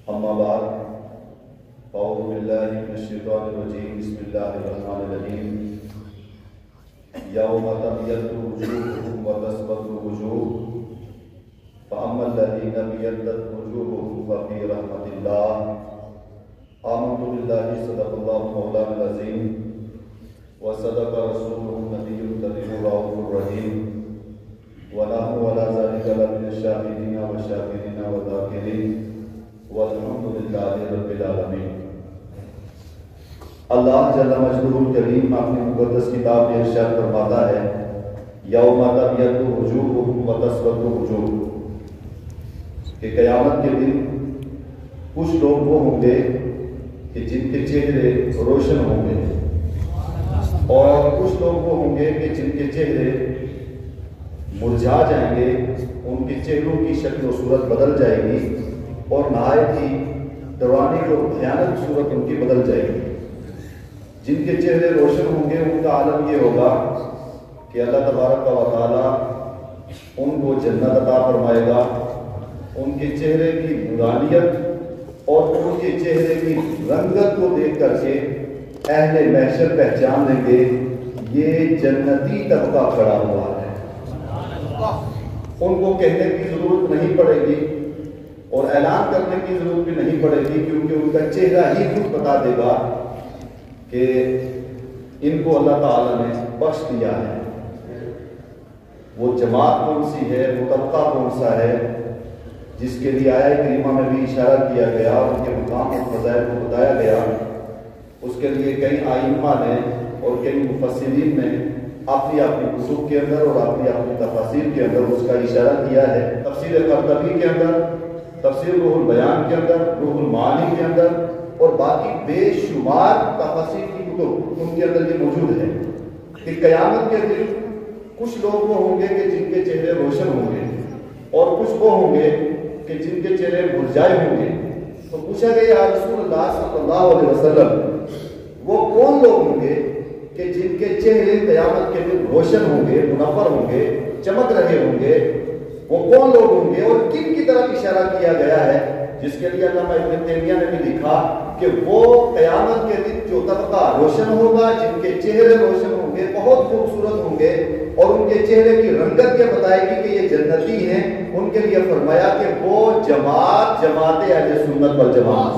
اما بعد اعوذ باللہ من الشیطان الرجیم بسم اللہ الرحمن الرحیم یوم تبیض وجوہ وتسود وجوہ فاما الذین ابیضت وجوہهم ففی رحمۃ اللہ آمنت باللہ صدق اللہ مولانا العظیم وصدق رسولہ النبی الکریم الرؤوف الرحیم ونحن على ذلك لمن الشاهدين والشاكرين والذاكرين والحمد للہ رب العالمین۔ اللہ جل مجدہ الکریم اپنی مقدس کتاب میں ارشاد فرماتا ہے یوم تبیض وجوہ وتسود وجوہ، کہ قیامت کے دن کچھ لوگ وہ ہوں گے کہ جن کے چہرے روشن ہوں گے، اور کچھ لوگ وہ ہوں گے کہ جن کے چہرے مرجھا جائیں گے، ان کے چہروں کی شکل و صورت بدل جائے گی اور نہایت ہی ڈرانے اور بھیانک صورت ان کی بدل جائے گی۔ جن کے چہرے روشن ہوں گے ان کا عالم یہ ہوگا کہ اللہ تبارک و تعالیٰ ان کو جنت عطا فرمائے گا، ان کے چہرے کی نورانیت اور ان کے چہرے کی رنگت کو دیکھ کر کے اہل محشر پہچان لیں گے یہ جنتی طبقہ کھڑا ہوا ہے۔ ان کو کہنے کی ضرورت نہیں پڑے گی اور اعلان کرنے کی ضرورت بھی نہیں پڑے گی، کیونکہ ان کا چہرہ ہی خود بتا دے گا کہ ان کو اللہ تعالیٰ نے بخش دیا ہے۔ وہ جماعت کون سی ہے، وہ طبقہ کون سا ہے جس کے لیے آیت کریمہ میں بھی اشارہ کیا گیا، ان کے مقام اور فضائل کو بتایا گیا، اس کے لیے کئی ائمہ نے اور کئی مفسرین نے اپنی کتب کے اندر اور اپنی تفاسیر کے اندر اس کا اشارہ کیا ہے۔ تفسیر قرطبی کے اندر، تفسیر روح البیان کے اندر، روح المعانی کے اندر اور باقی بے شمار تفاسیر کی کتب ان کے اندر یہ موجود ہے کہ قیامت کے دن کچھ لوگ وہ ہوں گے کہ جن کے چہرے روشن ہوں گے اور کچھ وہ ہوں گے کہ جن کے چہرے مرجھائے ہوں گے۔ تو پوچھا گیا یا رسول اللہ صلی اللہ علیہ وسلم وہ کون لوگ ہوں گے کہ جن کے چہرے قیامت کے دن روشن ہوں گے، منور ہوں گے، چمک رہے ہوں گے؟ وہ کون لوگ ہوں گے اور کن کی طرف اشارہ کیا گیا ہے؟ جس کے لیے علامہ ابن تیمیہ نے بھی لکھا کہ وہ قیامت کے دن جو طبقہ روشن ہوگا، جن کے چہرے روشن ہوں گے، بہت خوبصورت ہوں گے اور ان کے چہرے کی رنگت یہ بتائے گی کہ یہ جنتی ہیں، ان کے لیے فرمایا کہ وہ جماعت اہل سنت والجماعت۔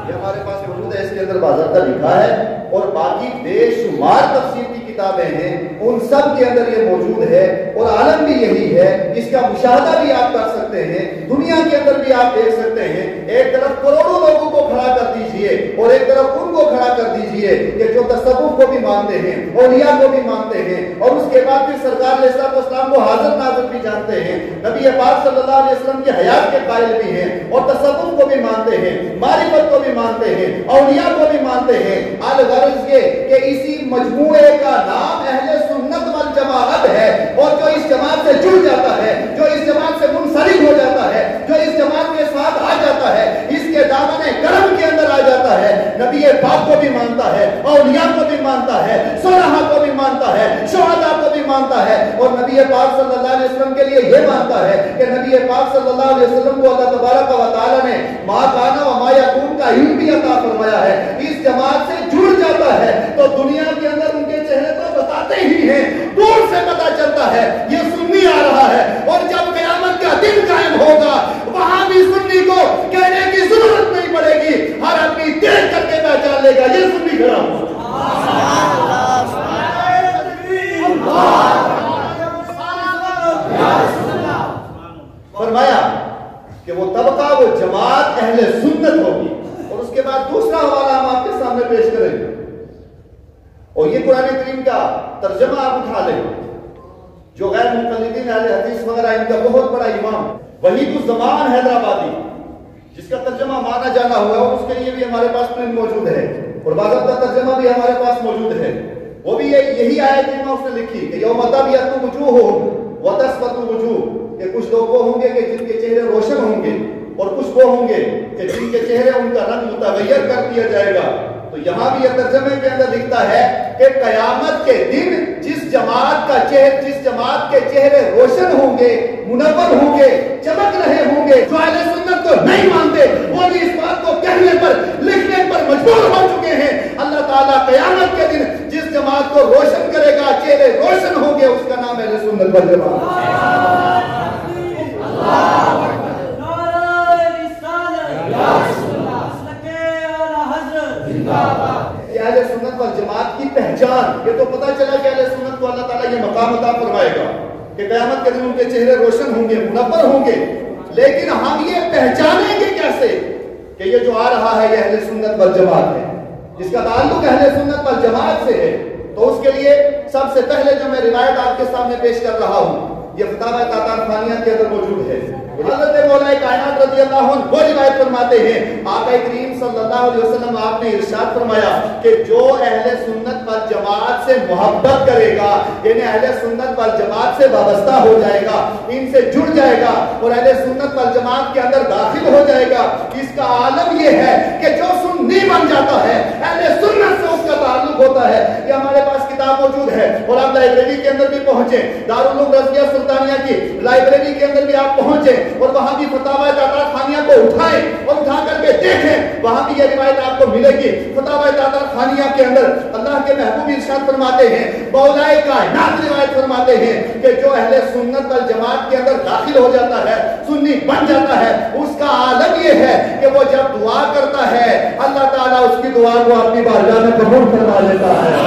یہ ہمارے پاس موجود ہے، اس کے اندر باضابطہ لکھا ہے اور باقی بے شمار تفسیر کی کتابیں ہیں، ان سب کے اندر یہ موجود ہے اور عالم بھی یہی ہے۔ اس کا مشاہدہ بھی آپ کر سکتے ہیں، دنیا کے اندر بھی آپ دیکھ سکتے ہیں۔ ایک طرف کروڑوں لوگوں کو کھڑا کر دیجئے اور ایک طرف ان کو کھڑا کر دیجئے کہ جو تصوف کو بھی مانتے ہیں، اولیاء کو بھی مانتے ہیں، اور اس کے بعد پھر سرکار علیہ السلام کو حاضر ناظر بھی جانتے ہیں، نبی پاک صلی اللہ علیہ وسلم کی حیات کے قائل بھی ہیں اور تصوف کو بھی مانتے ہیں، معرفت کو بھی مانتے ہیں، اولیاء کو بھی مانتے ہیں۔ الغرض یہ کہ اسی مجموعے کا نام اہل سنت والجماعت ہے، اور جو اس جماعت سے جڑ جاتا ہے، جو اس جماعت سے منسلک ہو جاتا ہے، جو اس جماعت کے ساتھ آ جاتا ہے، اس کے دامن کرم کے اندر آ جاتا ہے، نبی پاک کو بھی مانتا ہے، اولیاء کو بھی مانتا ہے، صلحاء کو بھی مانتا ہے، شہداء کو بھی مانتا ہے، اور نبی پاک صلی اللہ علیہ وسلم کے لیے یہ مانتا ہے کہ نبی پاک صلی اللہ علیہ وسلم کو اللہ تبارک و تعالی نے ما کان و ما یکون کا علم بھی عطا فرمایا ہے۔ اس جماعت سے جڑ جاتا ہے تو دنیا کے اندر ان کے چہرے تو بتاتے ہی ہیں، دور سے پتا چلتا ہے یہ سنی آ رہا ہے، اور جب قیامت کا دن قائم ہوگا وہاں بھی سنی کو کہنے کی ضرورت نہیں پڑے گی، ہر آدمی دیکھ کر کے پہچان لے گا یہ سنی کھڑا ہوا۔ فرمایا کہ وہ طبقہ، وہ جماعت اہل سنت ہوگی۔ اور اس کے بعد دوسرا حوالہ ہم آپ کے سامنے پیش کریں گے، اور یہ قرآن کریم کا ترجمہ آپ اٹھا لیں، جو غیر مقلدین اہل حدیث وغیرہ ان کا بہت بڑا امام وحید الزمان حیدرآبادی، جس کا ترجمہ مانا جانا ہوا ہے، اور اس کے لیے بھی ہمارے پاس پرنٹ موجود ہے اور باضابطہ ترجمہ بھی ہمارے پاس موجود ہے۔ وہ بھی یہی آیت کریمہ اس نے لکھی کہ یوم تبیض وجوہ وتسود وجوہ، کہ کچھ لوگ وہ ہوں گے کہ جن کے چہرے روشن ہوں گے اور کچھ وہ ہوں گے کہ جن کے چہرے ان کا رنگ متغیر کر دیا جائے گا۔ تو یہاں بھی یہ ترجمے کے اندر لکھتا ہے کہ قیامت کے دن جس جماعت کے چہرے روشن ہوں گے، منور ہوں گے، چمک رہے ہوں گے، جو اہل سنت کو کو نہیں مانتے وہ بھی اس بات کو کہنے پر لکھنے پر مجبور ہو چکے ہیں. اللہ تعالیٰ قیامت کے دن جس جماعت کو روشن کرے گا، چہرے روشن ہوں گے، اس کا نام اہل سنت والجماعت. اہل سنت والجماعت کی پہچان، یہ تو پتہ چلا کہ اہل سنت کو اللہ تعالیٰ یہ مقام عطا فرمائے گا کہ قیامت کے دن ان کے چہرے روشن ہوں گے، منور ہوں گے. لیکن ہم یہ پہچانیں گے کیسے کہ یہ جو آ رہا ہے یہ اہل سنت والجماعت ہے، جس کا تعلق اہل سنت والجماعت سے ہے؟ تو اس کے لیے سب سے پہلے جو میں روایت آپ کے سامنے پیش کر رہا ہوں یہ فتاوی تاطرخانیہ کے اندر موجود ہے. حضرت مولا کائنات رضی اللہ عنہ وہ روایت فرماتے ہیں آقا کریم صلی اللہ علیہ وسلم آپ نے ارشاد فرمایا کہ جو اہل سنت والجماعت سے محبت کرے گا، یعنی اہل سنت والجماعت سے وابستہ ہو جائے گا، ان سے جڑ جائے گا اور اہل سنت والجماعت کے اندر داخل ہو جائے گا، اس کا عالم یہ ہے کہ جو سنی بن جاتا ہے اہل سنت سے اس کا تعلق ہوتا ہے. یہ ہمارے پاس کتاب موجود ہے اور آپ لائبریری کے اندر بھی پہنچے، دارالعلوم رضویہ سلطانیہ کی لائبریری کے اندر بھی آپ پہنچے اور وہاں بھی فتاوی تاطرخانیہ کو اٹھائیں اور اٹھا کر کے دیکھیں، وہاں بھی یہ روایت آپ کو ملے گی. فتاوی تاطرخانیہ کے اندر اللہ کے محبوب ارشاد فرماتے ہیں، مولا کائنات روایت فرماتے ہیں کہ جو اہل سنت والجماعت کے اندر داخل ہو جاتا ہے، سنی بن جاتا ہے، اس کا عالم یہ ہے کہ وہ جب دعا کرتا ہے اللہ تعالیٰ اس کی دعا کو اپنی بارگاہ میں قبول فرما لیتا ہے.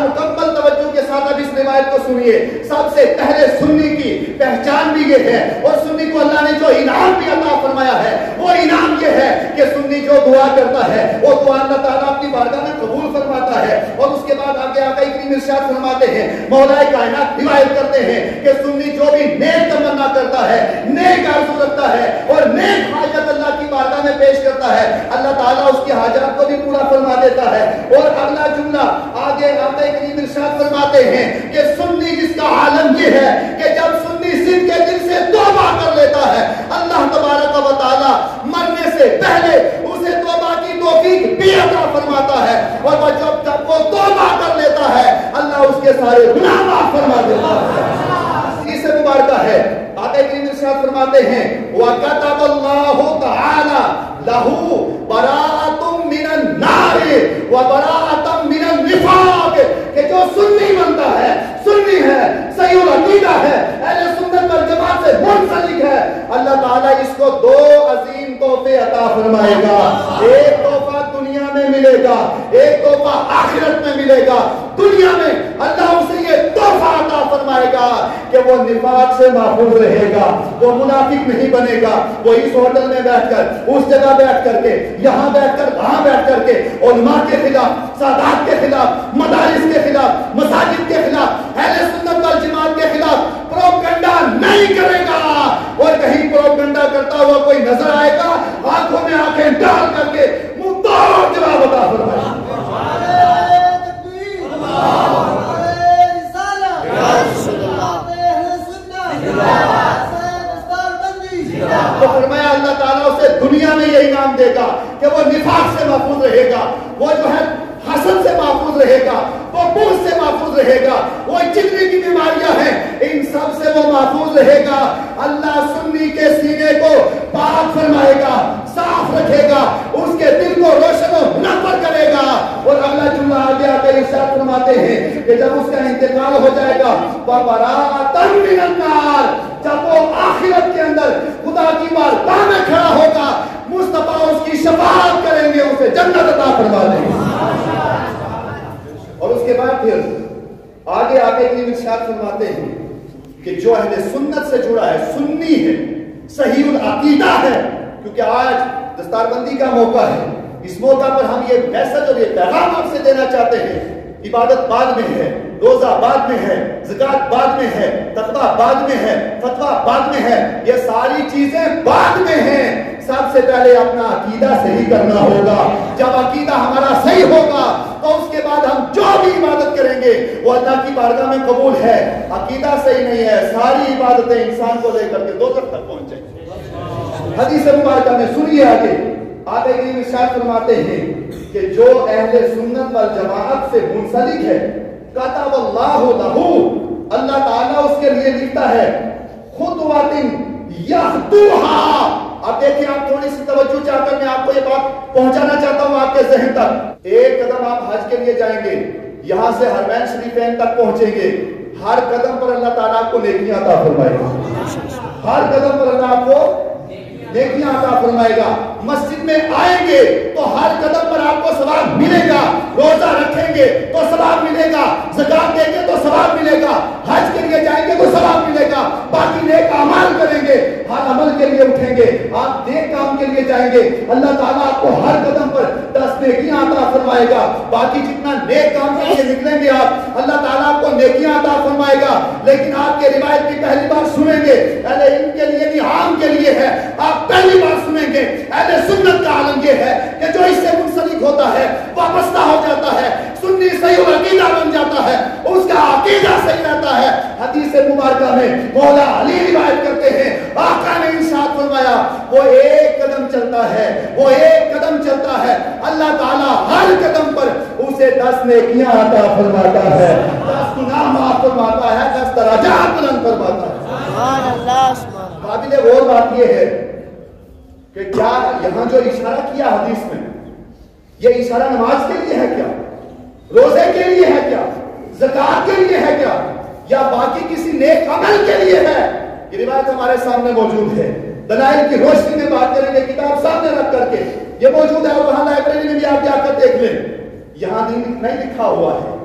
مکمل توجہ کے ساتھ اب اس روایت کو سنیے. سب سے پہلے سنی کی پہچان بھی یہ ہے اور سنی کو اللہ نے جو انعام بھی عطا فرمایا ہے وہ انعام یہ ہے کہ سنی جو دعا کرتا ہے وہ دعا اللہ تعالیٰ اپنی بارگاہ میں قبول فرماتا ہے. اور اس کے بعد آگے آقا کریم ارشاد فرماتے ہیں، مولا کائنات روایت کرتے ہیں کہ سنی جو بھی نیک تمنا کرتا ہے، نیک آرزو رکھتا ہے اور نیک حاجت اللہ کی بارگاہ میں پیش کرتا ہے، اللہ تعالیٰ اس کی حاجات کو بھی پورا فرما دیتا ہے. اور اگلا جملہ آگے آقا کریم ارشاد فرماتے ہیں کہ سنی جس کا عالم یہ ہے کہ جب سنی صدق کے دل سے توبہ کر لیتا ہے اللہ تبارک و تعالیٰ مرنے سے پہلے اسے توبہ کی توفیق بھی عطا فرماتا ہے اور وہ جب وہ توبہ کر لیتا ہے اللہ اس کے سارے گناہ معاف فرما دیتا ہے. اس سے مبارکہ ہے آقا کریم ارشاد فرماتے ہیں وَكَتَبَ اللَّهُ تَعَالَى لَهُ بَرَاءَةٌ مِّنَ النَّارِ وَبَرَاءَةً مِّنَ النِّفَاقِ کہ جو سنی بنتا ہے، سنی ہے، صحیح العقیدہ ہے، اہل سنت والجماعت سے منسلک ہے، اللہ تعالیٰ اس کو دو عظیم تحفے عطا فرمائے گا. ایک تحفہ دنیا میں ملے گا، ایک تحفہ آخرت میں ملے گا. دنیا میں اللہ اسے یہ تحفہ عطا فرمائے گا کہ وہ نفاق سے محفوظ رہے گا، وہ منافق نہیں بنے گا. وہ اس ہوٹل میں بیٹھ کر، اس جگہ بیٹھ کر کے، یہاں بیٹھ کر، وہاں بیٹھ کر کے علماء کے خلاف، سادات کے خلاف، مدارس کے خلاف، مساجد کے خلاف، اہل سنت والجماعت کے خلاف پروپیگنڈا نہیں کرے گا. اور کہیں پروپیگنڈا کرتا ہوا کوئی نظر آئے گا آنکھوں میں آنکھیں ڈال کر کے منہ توڑ جواب عطا فرمائے گا. تو فرمایا اللہ تعالیٰ اسے دنیا میں یہ انعام دے گا کہ وہ نفاق سے محفوظ رہے گا، وہ جو ہے حسد سے محفوظ رہے گا، وہ بغض سے محفوظ رہے گا، وہ جتنی بھی بیماریاں ہیں ان سب سے وہ محفوظ رہے گا. اللہ سنی کے سینے کو پاک فرمائے گا، صاف رکھے گا، اس کے دل کو روشن و منور کرے گا. اور اگلا جملہ آگے آ کر ارشاد فرماتے ہیں کہ جب اس کا انتقال ہو جائے گا وَبَرَاءَةً مِّنَ النَّارِ جب وہ آخرت کے اندر خدا کی بارگاہ میں کھڑا ہوگا مصطفیٰ اس کی شفاعت کریں گے، اسے جنت عطا فرما دیں گے. اور اس کے بعد پھر آگے آگے کی ارشاد فرماتے ہیں کہ جو اہل سنت سے جڑا ہے، سنی ہے، صحیح العقیدہ ہے، کیونکہ آج دستار بندی کا موقع ہے، اس موقع پر ہم یہ میسج اور یہ پیغام آپ سے دینا چاہتے ہیں. عبادت بعد میں ہے، روزہ بعد میں ہے، زکات بعد میں ہے، تقویٰ بعد میں ہے، فتویٰ بعد میں ہے، یہ ساری چیزیں بعد میں ہیں. سب سے پہلے اپنا عقیدہ صحیح کرنا ہوگا. جب عقیدہ ہمارا صحیح ہوگا تو اس کے بعد ہم جو بھی عبادت کریں گے وہ اللہ کی بارگاہ میں قبول ہے. عقیدہ صحیح نہیں ہے، ساری عبادتیں انسان کو لے کر کے دوزخ تک پہنچ جائیں. حدیث مبارکہ میں سنیے آگے کی ارشاد فرماتے ہیں کہ جو اہل سنت والجماعت سے منسلک ہے کتب اللہ لہو، اللہ تعالیٰ اس کے لیے لکھتا ہے خطوۃ یخطوہا۔ اب دیکھیں آپ تھوڑی سی توجہ چاہ کر میں آپ کو یہ بات پہنچانا چاہتا ہوں آپ کے ذہن تک۔ ایک قدم آپ حج کے لیے جائیں گے، یہاں سے حرمین شریفین تک پہنچیں گے، ہر قدم پر اللہ تعالیٰ آپ کو نیکیاں عطا فرمائے گا، ہر قدم پر اللہ آپ کو نیکیاں عطا فرمائے گا۔ مسجد میں آئیں گے تو ہر قدم پر آپ کو ثواب ملے گا، روزہ رکھیں گے تو ثواب ملے گا، زکات دیں گے تو ثواب ملے گا، حج کے لیے جائیں گے تو ثواب ملے گا، باقی نیک اعمال کریں گے، ہر عمل کے لیے اٹھیں گے، آپ نیک کام کے لیے جائیں گے، اللہ تعالیٰ آپ کو ہر قدم پر 10 نیکیاں عطا فرمائے گا۔ باقی جتنا نیک کام کے لیے نکلیں گے آپ، اللہ تعالیٰ آپ کو نیکیاں عطا فرمائے گا۔ لیکن آپ کے روایت کی پہلی بار سنیں گے، اہل علم کے لیے نہیں عام کے لیے ہے، آپ پہلی بار سنیں گے اہل سنت کا عالم یہ ہے کہ جو اس سے منسلک ہوتا ہے وابستہ ہو جاتا ہے، سنی صحیح عقیدہ بن جاتا ہے، اس کا عقیدہ صحیح رہتا ہے۔ حدیث مبارکہ میں مولا علی روایت کرتے ہیں، آقا نے ارشاد فرمایا وہ ایک قدم چلتا ہے، وہ ایک قدم چلتا ہے، اللہ تعالیٰ ہر قدم پر اسے 10 نیکیاں عطا فرماتا ہے، 10 گناہ معاف فرماتا ہے، 10 درجات بلند فرماتا ہے۔ سبحان اللہ، سبحان اللہ۔ قابل غور بات یہ ہے کہ کیا یہاں جو اشارہ کیا حدیث میں، یہ اشارہ نماز کے لیے ہے کیا، روزے کے لیے ہے کیا، زکات کے لیے ہے کیا، یا باقی کسی نیک عمل کے لیے ہے؟ یہ روایت ہمارے سامنے موجود ہے، دلائل کی روشنی میں بات کریں گے، کتاب سامنے رکھ کر کے یہ موجود ہے، اور وہاں لائبریری میں بھی آپ جا کر دیکھ لیں۔ یہاں نہیں لکھا ہوا ہے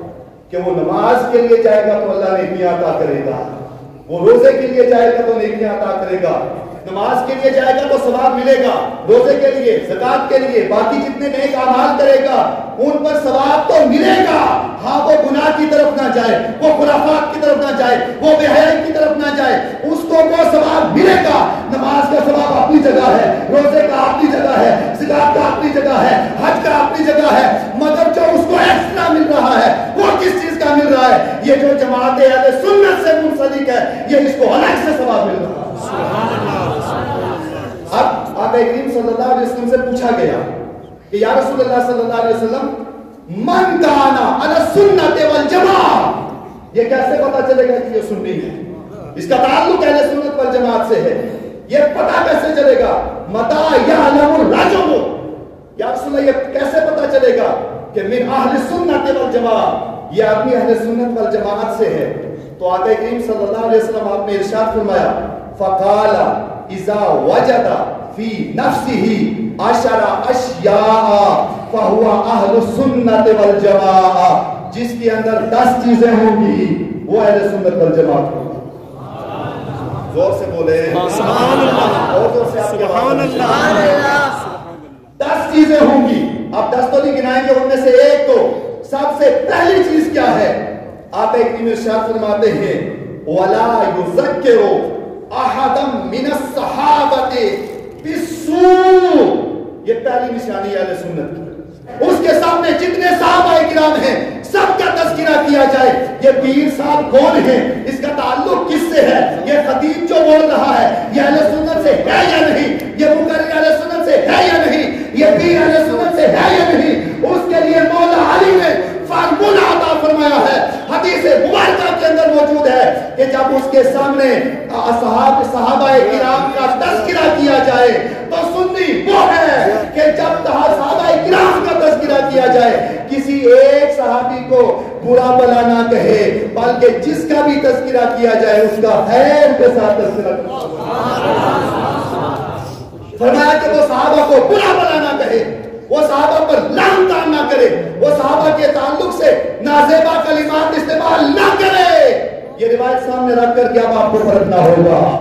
کہ وہ نماز کے لیے جائے گا تو اللہ نیکیاں عطا کرے گا، وہ روزے کے لیے جائے گا تو نیکیاں عطا کرے گا، نماز کے لیے جائے گا تو ثواب ملے گا، روزے کے لیے، زکات کے لیے، باقی جتنے نیک اعمال کرے گا ان پر ثواب تو ملے گا۔ ہاں وہ گناہ کی طرف نہ جائے، وہ خرافات کی طرف نہ جائے، وہ بے حیائی کی طرف نہ جائے، اس کو وہ ثواب ملے گا۔ نماز کا ثواب اپنی جگہ ہے، روزے کا اپنی جگہ ہے، زکات کا اپنی جگہ ہے، حج کا اپنی جگہ ہے، مگر جو اس کو ایکسٹرا مل رہا ہے وہ کس چیز کا مل رہا ہے؟ یہ جو جماعت اہل سنت سے منسلک ہے، یہ اس کو الگ سے ثواب مل رہا ہے۔ سبحان اللہ۔ اب آقا کریم صلی اللہ علیہ وسلم سے پوچھا گیا کہ یا رسول اللہ صلی اللہ علیہ وسلم من کانا علی السنت والجماعہ، یہ کیسے پتا چلے گا کہ یہ سنی ہے؟ اس کا تعلق اہل سنت والجماعت سے ہے، یہ پتا کیسے چلے گا؟ متا یعلم الرجل، یا رسول اللہ یہ کیسے پتا چلے گا کہ من اہل سنت والجماعہ، یہ آدمی اہل سنت والجماعت سے ہے؟ تو آقا کریم صلی اللہ علیہ وسلم آپ نے ارشاد فرمایا فقال اذا وجد فی نفسه 10 اشیاء فهو اہل السنت والجماعہ، جس کے اندر 10 چیزیں ہوں گی وہ اہل سنت والجماعت ہوگی۔ زور سے بولے سبحان اللہ، اور زور سے آپ کے سبحان اللہ۔ 10 چیزیں ہوں گی، اب 10 تو نہیں گنائیں گے، ان میں سے ایک تو سب سے پہلی چیز کیا ہے؟ آپ ایک ارشاد فرماتے ہیں وَلَا يُذَكِّرُ احدم من الصحابۃ بالسوء، یہ پہلی نشانی اہل سنت کی۔ اس کے سامنے جتنے صحابہ کرام ہیں سب کا تذکرہ کیا جائے، یہ پیر صاحب کون ہیں، اس کا تعلق کس سے ہے، یہ خطیب جو بول رہا ہے یہ اہل سنت سے ہے یا نہیں، یہ مقرر اہل سنت سے ہے یا نہیں، یہ پیر اہل سنت سے ہے یا نہیں، اس کے لیے مولا علی نے فارمولہ عطا فرمایا ہے، حدیث مبارکہ کے اندر موجود ہے کہ جب اس کے سامنے صحابہ کرام کا تذکرہ کیا جائے تو سنی وہ ہے کہ جب صحابہ کرام کا تذکرہ کیا جائے کسی ایک صحابی کو برا بلا نہ کہے، بلکہ جس کا بھی تذکرہ کیا جائے اس کا خیر کے ساتھ تذکرہ فرمایا کہ وہ صحابہ کو برا بلا نہ کہے، وہ صحابہ پر لعن طعن نہ کرے، وہ صحابہ کے تعلق سے نازیبا کلمات استعمال نہ کرے۔ یہ روایت سامنے رکھ کر کے اب آپ کو پرکھنا ہوگا۔